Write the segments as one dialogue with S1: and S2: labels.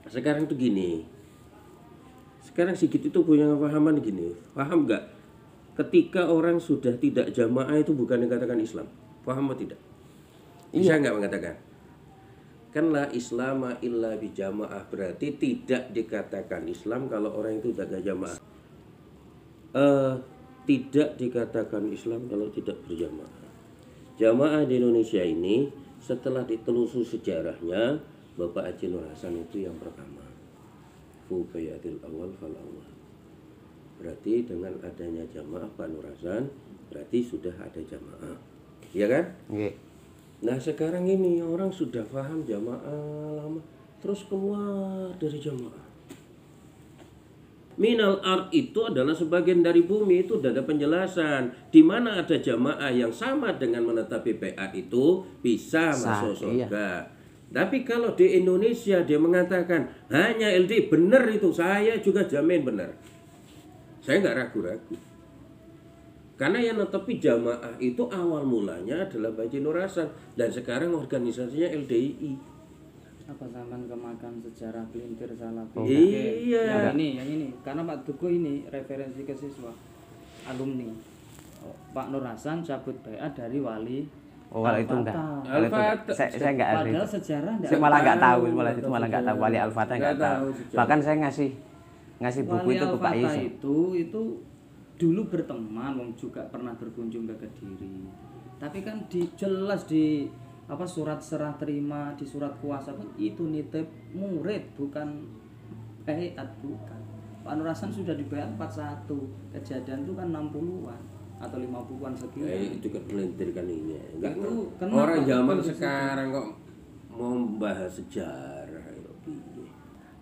S1: Sekarang tuh gini. Sekarang Sigit itu punya pemahaman gini. Paham nggak? Ketika orang sudah tidak jamaah itu bukan dikatakan Islam. Paham atau tidak? Bisa nggak mengatakan? Kan la islama illa bijamaah, berarti tidak dikatakan Islam kalau orang itu tidak jamaah. Tidak dikatakan Islam kalau tidak berjamaah. Jamaah di Indonesia ini setelah ditelusuri sejarahnya, Bapak Haji Nur Hasan itu yang pertama. Fubayatil awal fal awal. Berarti dengan adanya jamaah Pak Nur Hasan, berarti sudah ada jamaah. Iya kan?
S2: Nggih.
S1: Nah sekarang ini orang sudah paham jamaah lama, terus keluar dari jamaah. Minal ard itu adalah sebagian dari bumi, itu sudah ada penjelasan. Di mana ada jamaah yang sama dengan menetapi baiat itu bisa masuk surga. Tapi kalau di Indonesia dia mengatakan hanya LDI, benar itu, saya juga jamin benar. Saya nggak ragu-ragu. Karena yang netepi jamaah itu awal mulanya adalah Pak Haji Nur Hasan, dan sekarang organisasinya LDII.
S3: Apa zaman kemakan sejarah pelintir Salafi?
S1: Iya.
S3: Yang ini, karena Pak Tugu ini referensi ke siswa alumni. Pak Nur Hasan cabut baiat dari wali.
S2: Oh, kalau itu enggak.
S1: Al-Fatah.
S2: Saya enggak ada.
S3: Padahal sejarah enggak.
S2: Saya malah enggak tahu, malah enggak tahu wali Al-Fatah enggak tahu. Bahkan saya ngasih buku
S3: wali
S2: itu ke Pak
S3: Al-Fatah
S2: Yusuf.
S3: itu dulu berteman, wong juga pernah berkunjung ke Kediri. Tapi kan jelas di apa surat serah terima, di surat kuasa pun itu nitip murid, bukan baiat, bukan. Pak Nur Hasan sudah dibayar 41, kejadian itu kan 60-an atau 50-an sekian.
S1: Itu kan pelintir kan ini. Enggak,
S3: Itu
S1: orang
S3: kenapa
S1: zaman
S3: betul
S1: sekarang kok mau membahas sejarah.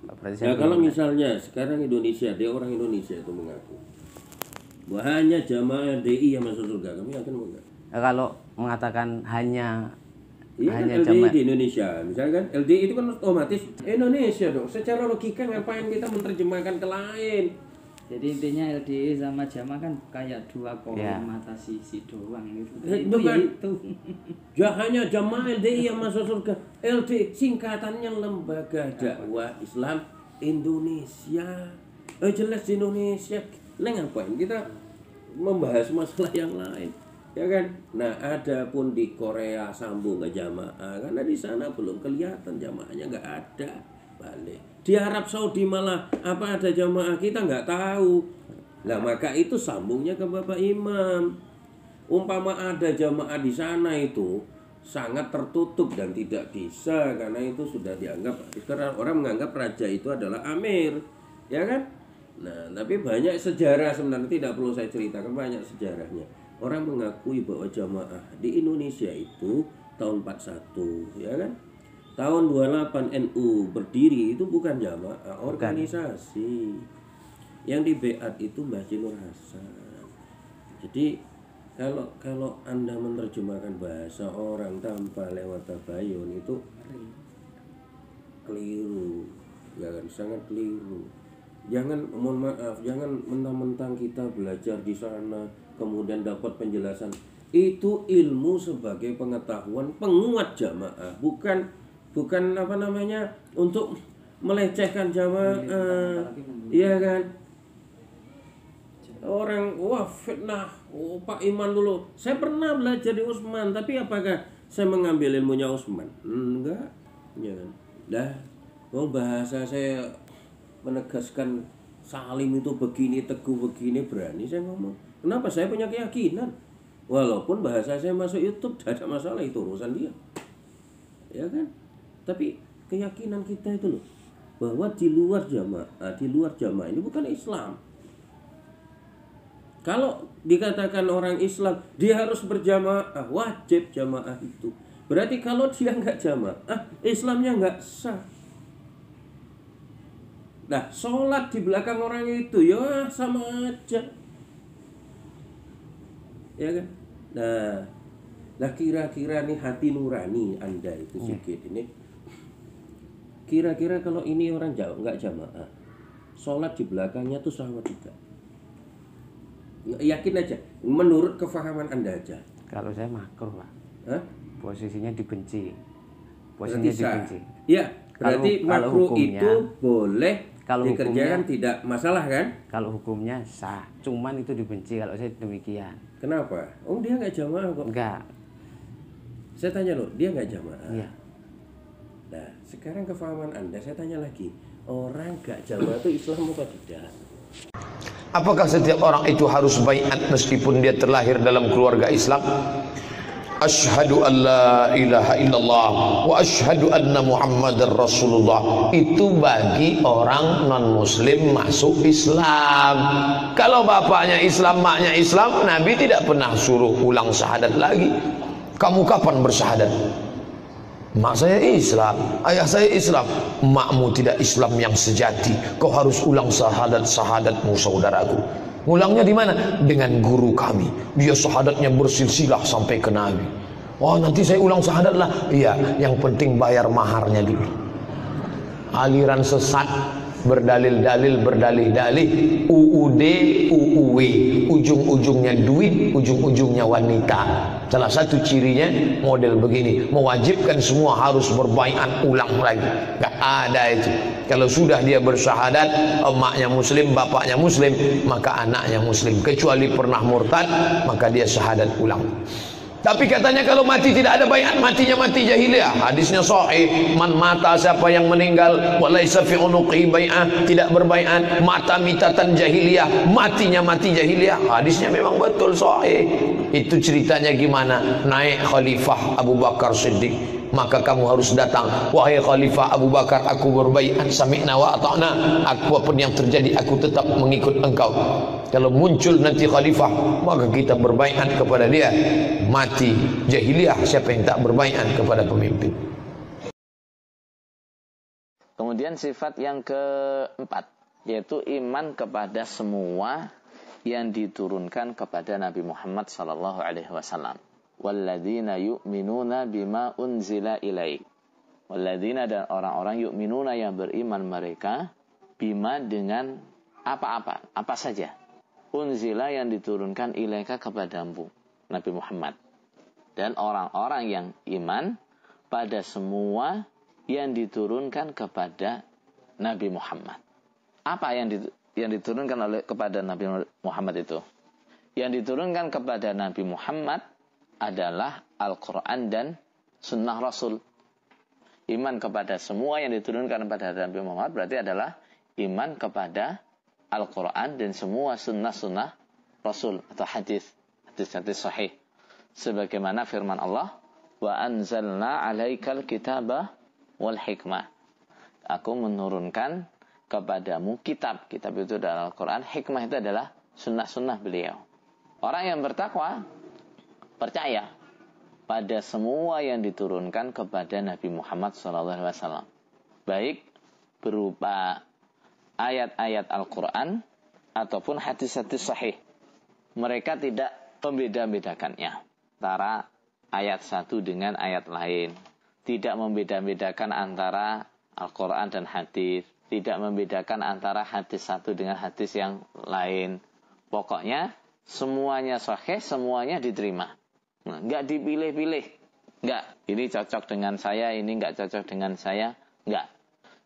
S2: Berarti
S1: Ya
S2: saya
S1: kalau misalnya sekarang Indonesia, dia orang Indonesia itu mengaku bahwa hanya jamaah LDI yang masuk surga, kamu yakin enggak?
S2: kalau mengatakan hanya
S1: Iya kan LDI
S2: jamaah
S1: di Indonesia, misalkan LDI itu kan otomatis Indonesia dong. Secara logika ngapain kita menerjemahkan ke lain?
S3: Jadi intinya LDI sama jamaah kan kayak dua koin
S2: Ya.
S3: mata sisi doang gitu.
S1: Itu kan.
S3: itu.
S1: Ya hanya jamaah LDI yang masuk surga. LDI singkatannya Lembaga Dakwah Islam Indonesia. Jelas di Indonesia. Nah ngapain kita membahas masalah yang lain? Ya kan? Nah, ada pun di Korea sambung ke jamaah karena di sana belum kelihatan jamaahnya, nggak ada. Balik. Di Arab Saudi malah apa ada jamaah, kita nggak tahu. Nah, maka itu sambungnya ke Bapak Imam. Umpama ada jamaah di sana itu sangat tertutup dan tidak bisa, karena itu sudah dianggap, karena orang menganggap raja itu adalah amir, ya kan? Nah, tapi banyak sejarah sebenarnya, tidak perlu saya ceritakan, banyak sejarahnya. Orang mengakui bahwa jamaah di Indonesia itu tahun 41, ya kan? Tahun 28 NU berdiri itu bukan jamaah, organisasi. Yang di Beat itu Mbah Haji Nur Hasan. Jadi kalau Anda menerjemahkan bahasa orang tanpa lewat tabayun itu keliru, ya kan, sangat keliru. Jangan, mohon maaf, jangan mentang-mentang kita belajar di sana kemudian dapat penjelasan. Itu ilmu sebagai pengetahuan penguat jamaah, bukan apa namanya untuk melecehkan jamaah, iya kan? Orang wah fitnah, Pak Iman dulu. Saya pernah belajar di Utsman, tapi apakah saya mengambil ilmunya Utsman? Enggak, ya kan? Dah, bahasa saya menegaskan Salim itu begini, Teguh begini, berani saya ngomong. Kenapa? Saya punya keyakinan. Walaupun bahasa saya masuk YouTube, tidak ada masalah, itu urusan dia. Ya kan? Tapi keyakinan kita itu loh, bahwa di luar jamaah ini bukan Islam. Kalau dikatakan orang Islam, dia harus berjamaah, wajib jamaah itu. Berarti kalau dia nggak jamaah, Islamnya nggak sah. Nah, sholat di belakang orang itu, ya sama aja. Ya kan? Nah kira-kira nih hati nurani Anda itu sedikit ini. Kira-kira kalau ini orang nggak jamaah, sholat di belakangnya tuh sah atau tidak? Yakin aja, menurut kefahaman Anda aja.
S2: Kalau saya makruh, Pak.
S1: Hah?
S2: Posisinya dibenci.
S1: Berarti sah.
S2: dibenci.
S1: Ya, Berarti
S2: kalau
S1: makruh
S2: hukumnya-
S1: itu boleh
S2: kalau
S1: dikerjakan,
S2: hukumnya-
S1: tidak masalah kan?
S2: Kalau hukumnya sah, cuman itu dibenci kalau saya demikian.
S1: Kenapa? Oh, dia nggak jamaah kok.
S2: Enggak.
S1: Saya tanya loh, dia nggak jamaah.
S2: Iya.
S1: Nah, sekarang kefahaman Anda, saya tanya lagi, orang nggak jamaah itu Islam apa tidak?
S4: Apakah setiap orang itu harus baiat meskipun dia terlahir dalam keluarga Islam? Asyhadu an la ilaha illallah wa asyhadu anna Muhammadar Rasulullah. Itu bagi orang non muslim masuk Islam. Kalau bapaknya Islam, maknya Islam, Nabi tidak pernah suruh ulang syahadat lagi. Kamu kapan bersyahadat? Mak saya Islam, ayah saya Islam. Makmu tidak Islam yang sejati. Kau harus ulang syahadatmu saudaraku. Ulangnya di mana? Dengan guru kami. Dia syahadatnya bersilsilah sampai ke Nabi. Wah, nanti saya ulang syahadat lah. Iya, yang penting bayar maharnya dulu. Aliran sesat, berdalil-dalil, berdalih-dalih, UUD, UUW, ujung-ujungnya duit, ujung-ujungnya wanita. Salah satu cirinya model begini, mewajibkan semua harus berbaiat ulang lagi. Gak ada itu. Kalau sudah dia bersyahadat, emaknya muslim, bapaknya muslim, maka anaknya muslim. Kecuali pernah murtad, maka dia syahadat ulang. Tapi katanya kalau mati tidak ada baiat, matinya mati jahiliyah. Hadisnya sahih, man mata, siapa yang meninggal walaisa fi unuqi bai'ah, tidak berbaiat, mata mitatan jahiliyah, matinya mati jahiliyah. Hadisnya memang betul sahih. Itu ceritanya gimana? Naik Khalifah Abu Bakar Siddiq, maka kamu harus datang. Wahai Khalifah Abu Bakar, aku berbaiat, sami'na wa ata'na. Apapun yang terjadi, aku tetap mengikut engkau. Kalau muncul nanti Khalifah, maka kita berbaiat kepada dia. Mati jahiliyah siapa yang tak berbaiat kepada pemimpin.
S5: Kemudian sifat yang keempat, yaitu iman kepada semua yang diturunkan kepada Nabi Muhammad sallallahu alaihi wasallam. Walladzina yu'minuna bima unzila ilaik. Walladzina, dan orang-orang yu'minuna yang beriman mereka, bima dengan apa-apa, apa saja. Unzila yang diturunkan ilaika kepadamu, Nabi Muhammad. Dan orang-orang yang iman pada semua yang diturunkan kepada Nabi Muhammad. Apa yang diturunkan kepada Nabi Muhammad itu? Yang diturunkan kepada Nabi Muhammad adalah Al-Quran dan Sunnah Rasul. Iman kepada semua yang diturunkan kepada Nabi Muhammad berarti adalah iman kepada Al-Quran dan semua sunnah-sunnah Rasul atau hadis sahih. Sebagaimana firman Allah, wa anzalna alaikal kitaba wal hikmah. Aku menurunkan kepadamu kitab. Kitab itu adalah Al-Quran, hikmah itu adalah sunnah-sunnah beliau. Orang yang bertakwa percaya pada semua yang diturunkan kepada Nabi Muhammad SAW, baik berupa ayat-ayat Al-Quran ataupun hadis-hadis sahih. Mereka tidak membeda-bedakannya antara ayat satu dengan ayat lain, tidak membeda-bedakan antara Al-Quran dan hadis, tidak membedakan antara hadis satu dengan hadis yang lain. Pokoknya semuanya sahih, semuanya diterima. Nah, nggak dipilih-pilih. Nggak, ini cocok dengan saya, ini nggak cocok dengan saya. Nggak.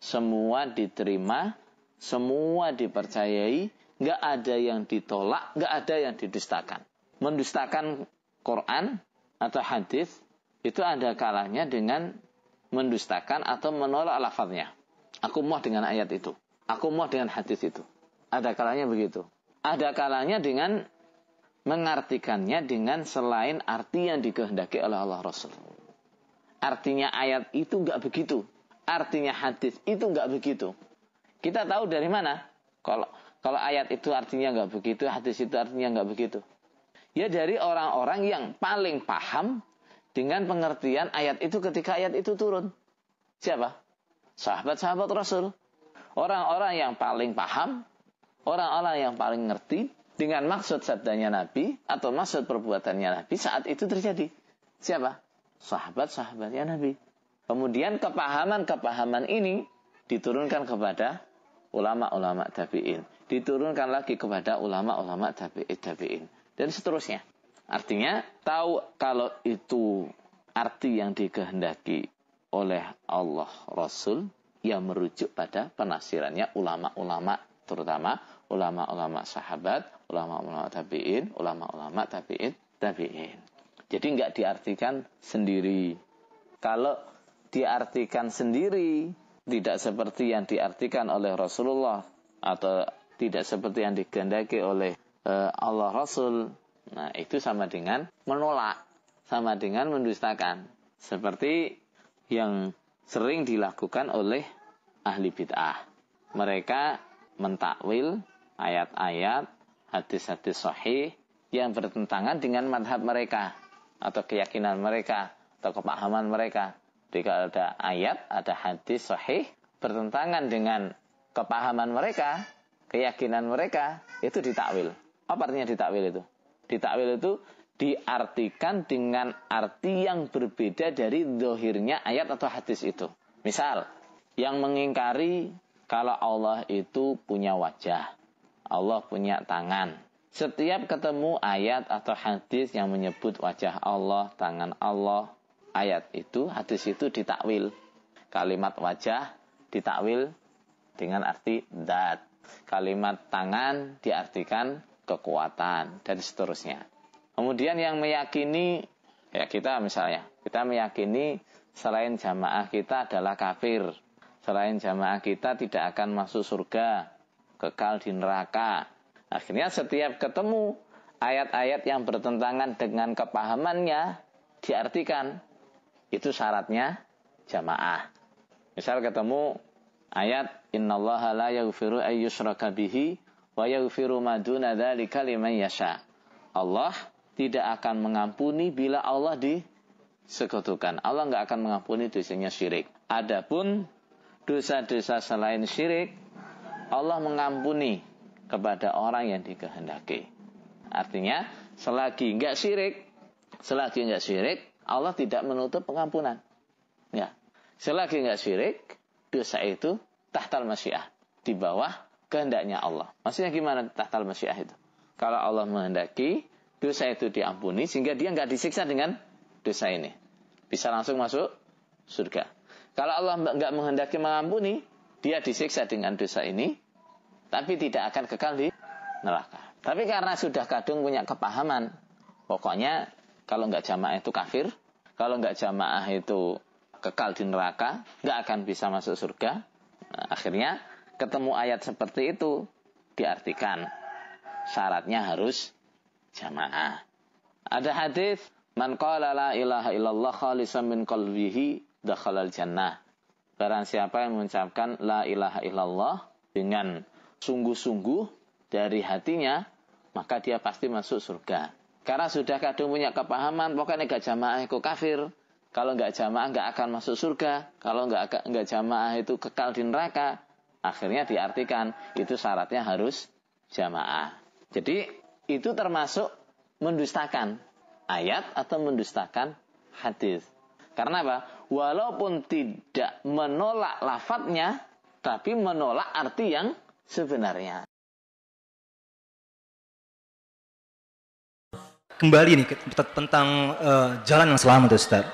S5: Semua diterima, semua dipercayai, nggak ada yang ditolak, nggak ada yang didustakan. Mendustakan Quran atau hadis itu ada kalanya dengan mendustakan atau menolak lafaznya. Aku mau dengan ayat itu, aku mau dengan hadis itu. Ada kalanya begitu. Ada kalanya dengan mengartikannya dengan selain arti yang dikehendaki oleh Allah Rasul. Artinya ayat itu enggak begitu. Artinya hadis itu enggak begitu. Kita tahu dari mana? Kalau ayat itu artinya enggak begitu, hadis itu artinya enggak begitu. Ya dari orang-orang yang paling paham dengan pengertian ayat itu ketika ayat itu turun. Siapa? Sahabat-sahabat Rasul. Orang-orang yang paling paham, orang-orang yang paling ngerti dengan maksud sabdanya Nabi atau maksud perbuatannya Nabi saat itu terjadi. Siapa? Sahabat-sahabatnya Nabi. Kemudian kepahaman-kepahaman ini diturunkan kepada ulama-ulama tabi'in. Diturunkan lagi kepada ulama-ulama tabi'in. Dan seterusnya. Artinya, tahu kalau itu arti yang dikehendaki oleh Allah Rasul, yang merujuk pada penafsirannya ulama-ulama, terutama ulama-ulama sahabat, ulama-ulama tabi'in, ulama-ulama tabi'in. Jadi nggak diartikan sendiri. Kalau diartikan sendiri, tidak seperti yang diartikan oleh Rasulullah atau tidak seperti yang dikehendaki oleh Allah Rasul, nah itu sama dengan menolak, sama dengan mendustakan. Seperti yang sering dilakukan oleh ahli bid'ah. Mereka mentakwil ayat-ayat, hadis-hadis sahih yang bertentangan dengan madhab mereka atau keyakinan mereka atau kepahaman mereka. Jika ada ayat, ada hadis sahih bertentangan dengan kepahaman mereka, keyakinan mereka, itu ditakwil. Apa artinya ditakwil itu? Ditakwil itu diartikan dengan arti yang berbeda dari zahirnya ayat atau hadis itu. Misal, yang mengingkari kalau Allah itu punya wajah, Allah punya tangan. Setiap ketemu ayat atau hadis yang menyebut wajah Allah, tangan Allah, ayat itu, hadis itu ditakwil. Kalimat wajah ditakwil dengan arti zat. Kalimat tangan diartikan kekuatan, dan seterusnya. Kemudian yang meyakini, ya kita misalnya, kita meyakini selain jamaah kita adalah kafir. Selain jamaah kita tidak akan masuk surga, kekal di neraka. Akhirnya setiap ketemu ayat-ayat yang bertentangan dengan kepahamannya, diartikan. Itu syaratnya jamaah. Misal ketemu ayat, innallaha la yaghfiru ay yushraka bihi wa yaghfiru ma duna dzalika liman yasha. Allah tidak akan mengampuni bila Allah disekutukan. Allah enggak akan mengampuni dosanya syirik. Adapun dosa-dosa selain syirik, Allah mengampuni kepada orang yang dikehendaki. Artinya, selagi enggak syirik, Allah tidak menutup pengampunan. Ya. Selagi enggak syirik, dosa itu tahtal masyiah, di bawah kehendaknya Allah. Maksudnya gimana tahtal masyiah itu? Kalau Allah menghendaki, dosa itu diampuni sehingga dia enggak disiksa dengan dosa ini. Bisa langsung masuk surga. Kalau Allah enggak menghendaki mengampuni, dia disiksa dengan dosa ini, tapi tidak akan kekal di neraka. Tapi karena sudah kadung punya kepahaman, pokoknya kalau enggak jamaah itu kafir, kalau enggak jamaah itu kekal di neraka, enggak akan bisa masuk surga. Nah, akhirnya ketemu ayat seperti itu, diartikan syaratnya harus jamaah. Ada hadis, man qala la ilaha illallah khalisan min qalbihi dakhalal jannah. Barang siapa yang mengucapkan la ilaha illallah dengan sungguh-sungguh dari hatinya, maka dia pasti masuk surga. Karena sudah kadung punya kepahaman, pokoknya enggak jamaah itu kafir. Kalau enggak jamaah enggak akan masuk surga. Kalau enggak jamaah itu kekal di neraka. Akhirnya diartikan itu syaratnya harus jamaah. Jadi itu termasuk mendustakan ayat atau mendustakan hadis. Karena apa? Walaupun tidak menolak lafadznya, tapi menolak arti yang sebenarnya.
S6: Kembali nih tentang jalan yang selamat, Ustaz.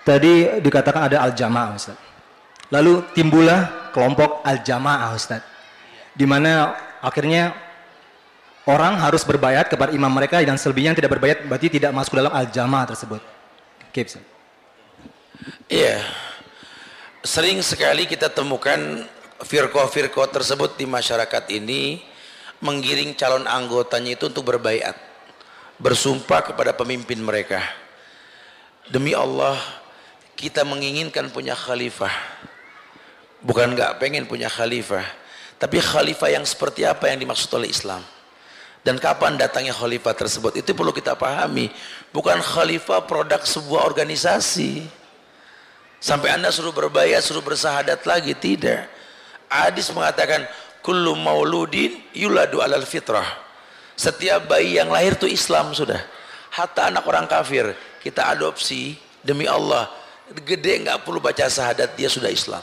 S6: Tadi dikatakan ada al-jamaah, Ustaz. Lalu timbullah kelompok al-jamaah, Ustaz. Di mana akhirnya orang harus berbayat kepada imam mereka dan selebihnya yang tidak berbayat berarti tidak masuk dalam al-jamaah tersebut. Oke, Ustaz.
S7: Iya. Sering sekali kita temukan firqah-firqah tersebut di masyarakat ini menggiring calon anggotanya itu untuk berbayat, bersumpah kepada pemimpin mereka. Demi Allah, kita menginginkan punya khalifah. Bukan nggak pengen punya khalifah, tapi khalifah yang seperti apa yang dimaksud oleh Islam. Dan kapan datangnya khalifah tersebut, itu perlu kita pahami. Bukan khalifah produk sebuah organisasi. Sampai Anda suruh berbayat, suruh bersahadat lagi, tidak. Hadis mengatakan, kullu mauludin yuladu alal fitrah. Setiap bayi yang lahir itu Islam sudah. Hatta anak orang kafir kita adopsi, demi Allah, gede nggak perlu baca syahadat, dia sudah Islam.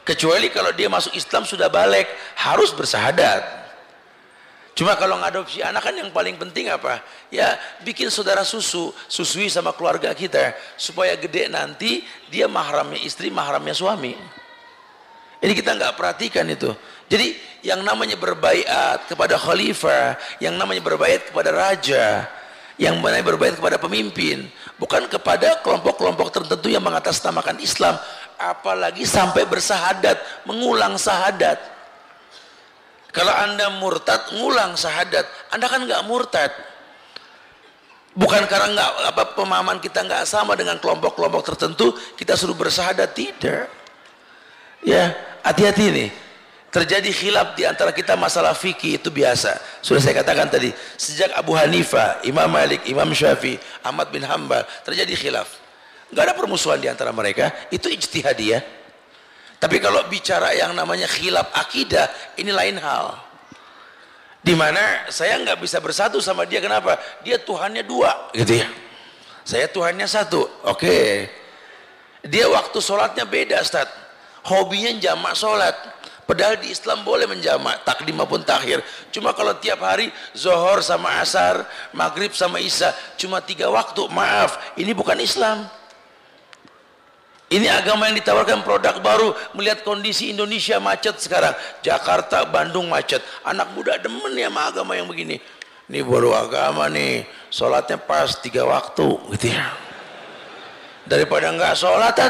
S7: Kecuali kalau dia masuk Islam sudah balik, harus bersahadat. Cuma kalau ngadopsi anak kan yang paling penting apa? Ya bikin saudara susui sama keluarga kita supaya gede nanti dia mahramnya istri, mahramnya suami. Ini kita nggak perhatikan itu. Jadi yang namanya berbaiat kepada khalifah, yang namanya berbaiat kepada raja, yang namanya berbaiat kepada pemimpin, bukan kepada kelompok-kelompok tertentu yang mengatasnamakan Islam, apalagi sampai bersahadat, mengulang sahadat. Kalau Anda murtad, ngulang sahadat, Anda kan nggak murtad. Bukan karena nggak pemahaman kita nggak sama dengan kelompok-kelompok tertentu, kita suruh bersahadat, tidak. Ya, hati-hati nih. Terjadi khilaf di antara kita masalah fikih itu biasa. Sudah saya katakan tadi, sejak Abu Hanifah, Imam Malik, Imam Syafi'i, Ahmad bin Hanbal terjadi khilaf. Nggak ada permusuhan di antara mereka, itu ijtihadiyah. Tapi kalau bicara yang namanya khilaf akidah, ini lain hal. Dimana saya nggak bisa bersatu sama dia, kenapa? Dia Tuhannya dua, gitu ya. Saya Tuhannya satu, oke. Dia waktu sholatnya beda, Ustaz. Hobinya jamak sholat. Padahal di Islam boleh menjamak, takdim maupun takhir. Cuma kalau tiap hari Zohor sama Asar, Maghrib sama Isya, cuma 3 waktu, maaf, ini bukan Islam. Ini agama yang ditawarkan produk baru. Melihat kondisi Indonesia macet sekarang, Jakarta, Bandung macet, anak muda demen ya sama agama yang begini. Ini baru agama nih, sholatnya pas 3 waktu gitu ya. Daripada nggak sholat,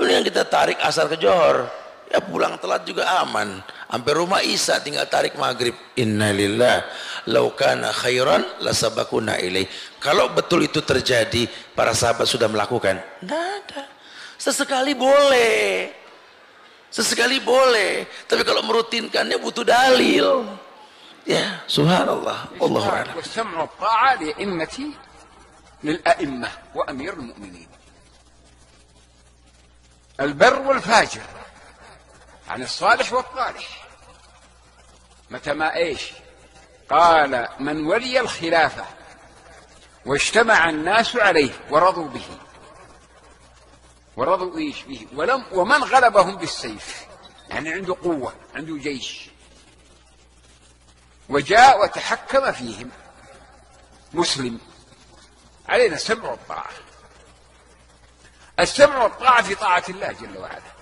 S7: ini yang kita tarik asar ke Johor, ya pulang telat juga aman, sampai rumah Isya tinggal tarik maghrib. Innalillah, lau kana khairan lasabakuna ilaih. Kalau betul itu terjadi, para sahabat sudah melakukan. Tidak ada. Sesekali boleh, sesekali boleh. Tapi kalau merutinkannya butuh dalil. Ya, subhanallah. Allahu a'lam.
S8: والسمع والطاعة لأئمتي للأئمة وأمير المؤمنين. البر والفاجر عن الصالح والطالح. متى ما قال من ولي الخلافة واجتمع الناس عليه ورضوا به به ومن غلبهم بالسيف، يعني عنده قوة، عنده جيش، وجاء وتحكم فيهم مسلم، علينا السمع والطاعة. السمع والطاعة في طاعة الله جل وعلا،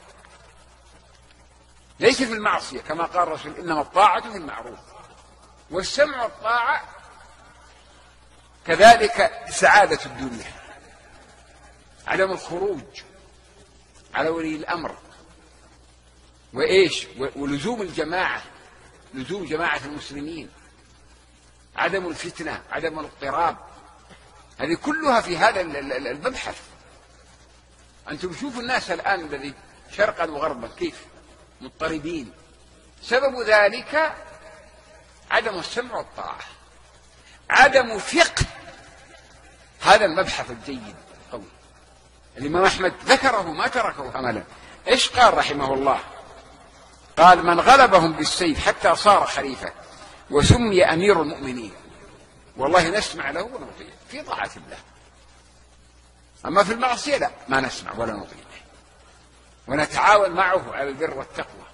S8: ليس في المعصية كما قال الرسول إنما الطاعة في المعروف. والسمع والطاعة كذلك سعادة الدنيا، عدم الخروج على ولي الأمر، ولزوم الجماعة، لزوم جماعة المسلمين، عدم الفتنة، عدم الاضطراب، هذه كلها في هذا المبحث. أنتم شوفوا الناس الآن الذي شرقا وغربا كيف مضطربين، سبب ذلك عدم السمع والطاعة، عدم فقه هذا المبحث الجيد القوي. الإمام أحمد ذكره ما تركه هملا. إيش قال رحمه الله؟ قال من غلبهم بالسيف حتى صار خليفة وسمي أمير المؤمنين والله نسمع له ونطيع في طاعة الله، أما في المعصية لا، ما نسمع ولا نطيع، ونتعاون معه على البر والتقوى،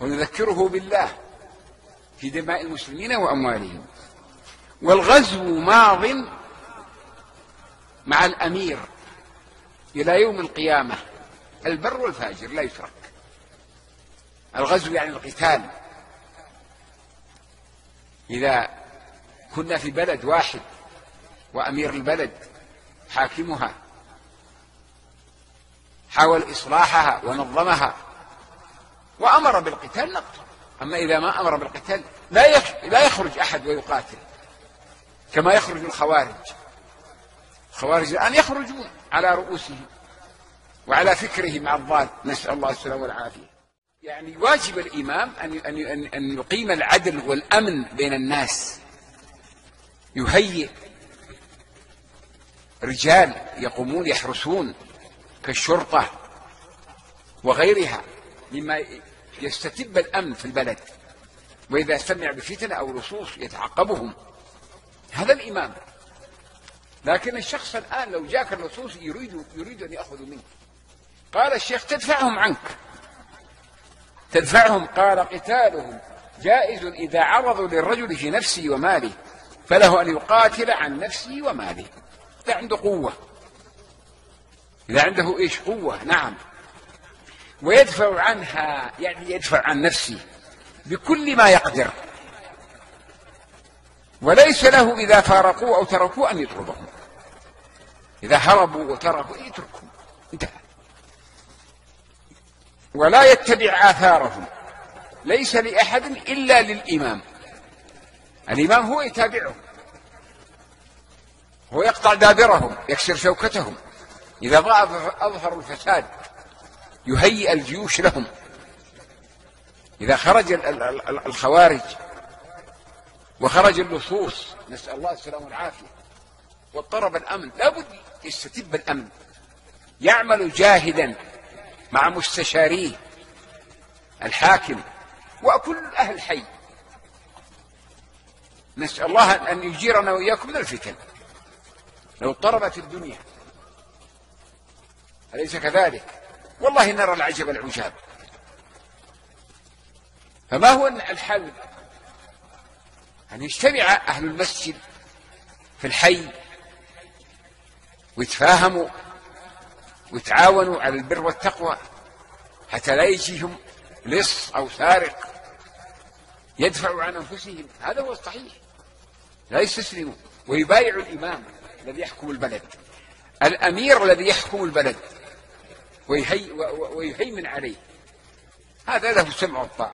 S8: ونذكره بالله في دماء المسلمين وأموالهم. والغزو ماض مع الأمير إلى يوم القيامة، البر والفاجر لا يترك. الغزو يعني القتال. إذا كنا في بلد واحد وأمير البلد حاكمها حاول إصلاحها ونظمها وأمر بالقتال نقتل، أما إذا ما أمر بالقتال لا يخرج أحد ويقاتل كما يخرج الخوارج. الخوارج الآن يخرجون على رؤوسهم وعلى فكرهم الضال، نسأل الله السلامة والعافية. يعني واجب الإمام أن يقيم العدل والأمن بين الناس، يهيئ رجال يقومون يحرسون كالشرطة وغيرها مما يستتب الأمن في البلد، وإذا سمع بفتنة أو لصوص يتعقبهم. هذا الإمام. لكن الشخص الآن لو جاك اللصوص يريد أن يأخذ منك، قال الشيخ تدفعهم عنك، تدفعهم، قال قتالهم جائز إذا عرضوا للرجل في نفسه وماله فله أن يقاتل عن نفسه وماله إذا عنده قوة، إذا عنده إيش قوة، نعم، ويدفع عنها، يعني يدفع عن نفسه بكل ما يقدر، وليس له إذا فارقوا أو تركوا أن يطردهم. إذا هربوا وتركوا يتركهم، انتهى. ولا يتبع آثارهم، ليس لأحد إلا للإمام. الإمام هو يتابعهم، هو يقطع دابرهم، يكسر شوكتهم. إذا أظهروا الفساد يهيئ الجيوش لهم. إذا خرج الخوارج وخرج اللصوص، نسأل الله السلامة والعافية، واضطرب الأمن، لابد يستتب الأمن. يعمل جاهدا مع مستشاريه الحاكم وكل أهل الحي. نسأل الله أن يجيرنا وإياكم من الفتن لو اضطربت الدنيا، أليس كذلك؟ والله نرى العجب العجاب. فما هو الحل؟ أن يجتمع أهل المسجد في الحي ويتفاهموا ويتعاونوا على البر والتقوى حتى لا يجيهم لص أو سارق يدفعوا عن أنفسهم. هذا هو الصحيح. لا يستسلموا ويبايعوا الإمام الذي يحكم البلد، الأمير الذي يحكم البلد ويهيمن عليه. هذا له سمع والطاعة.